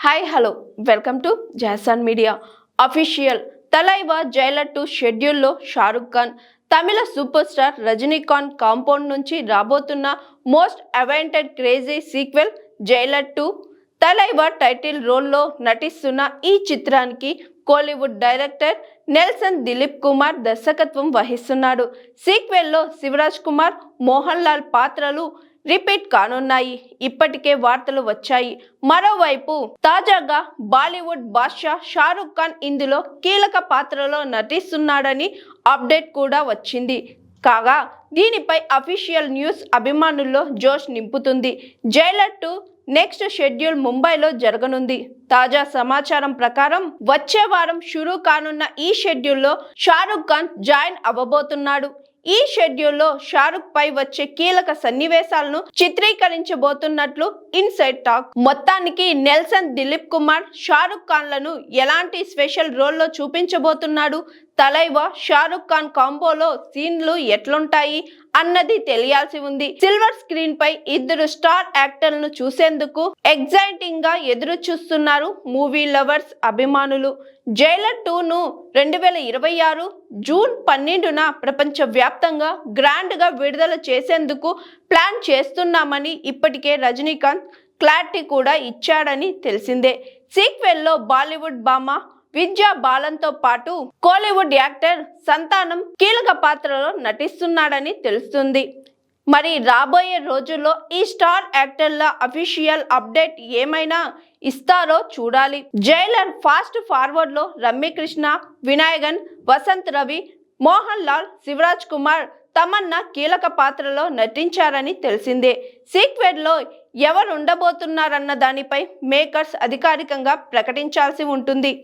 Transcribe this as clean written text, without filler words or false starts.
Hi hello welcome to Jason media official Thalaiva Jailer 2 షెడ్యూల్లో షారుఖ్ ఖాన్ తమిళ super star Rajinikanth compound నుంచి రాబోతున్న most awaited crazy sequel Jailer 2 తలైవా title రోల్లో నటిస్తున్న ఈ చిత్రానికి కోలీవుడ్ డైరెక్టర్ నెల్సన్ దిలీప్ కుమార్ దర్శకత్వం వహిస్తున్నాడు. సీక్వెల్లో శివరాజ్ కుమార్, మోహన్ లాల్ పాత్రలు రిపీట్ కానున్నాయి. ఇప్పటికే వార్తలు వచ్చాయి. మరోవైపు తాజాగా బాలీవుడ్ బాద్షా షారుఖ్ ఖాన్ ఇందులో కీలక పాత్రలో నటిస్తున్నాడని అప్డేట్ కూడా వచ్చింది. కాగా దీనిపై అఫీషియల్ న్యూస్ అభిమానుల్లో జోష్ నింపుతుంది. జైలర్ 2 నెక్స్ట్ షెడ్యూల్ ముంబైలో జరగనుంది. తాజా సమాచారం ప్రకారం వచ్చే వారం షురూ కానున్న ఈ షెడ్యూల్లో షారుఖ్ ఖాన్ జాయిన్ అవ్వబోతున్నాడు. ఈ షెడ్యూల్లో షారుఖ్ పై వచ్చే కీలక సన్నివేశాలను చిత్రీకరించబోతున్నట్లు ఇన్సైడ్ టాక్. మొత్తానికి నెల్సన్ దిలీప్ కుమార్ షారుఖ్ ఖాన్లను ఎలాంటి స్పెషల్ రోల్లో చూపించబోతున్నాడు, తలైవా షారుఖ్ ఖాన్ కాంబోలో సీన్లు ఎట్లుంటాయి అన్నది తెలియాల్సి ఉంది. సిల్వర్ స్క్రీన్ పై ఇద్దరు స్టార్ యాక్టర్లను చూసేందుకు ఎగ్జైటింగ్ గా ఎదురు చూస్తున్నారు మూవీ లవర్స్ అభిమానులు. జైలర్ 2ను 2026 జూన్ 12న ప్రపంచ వ్యాప్తంగా గ్రాండ్ గా విడుదల చేసేందుకు ప్లాన్ చేస్తున్నామని ఇప్పటికే రజనీకాంత్ క్లారిటీ కూడా ఇచ్చాడని తెలిసిందే. సీక్వెల్లో బాలీవుడ్ భామ విద్యా బాలన్తో పాటు కోలీవుడ్ యాక్టర్ సంతానం కీలక పాత్రలో నటిస్తున్నాడని తెలుస్తుంది. మరి రాబోయే రోజుల్లో ఈ స్టార్ యాక్టర్ల అఫీషియల్ అప్డేట్ ఏమైనా ఇస్తారో చూడాలి. జైలర్ ఫాస్ట్ ఫార్వర్డ్ లో రమ్యకృష్ణ, వినాయగన్, వసంత్ రవి, మోహన్ లాల్, శివరాజ్ కుమార్, తమన్నా కీలక పాత్రలో నటించారని తెలిసిందే. సీక్వెల్లో ఎవరు ఉండబోతున్నారన్న దానిపై మేకర్స్ అధికారికంగా ప్రకటించాల్సి ఉంటుంది.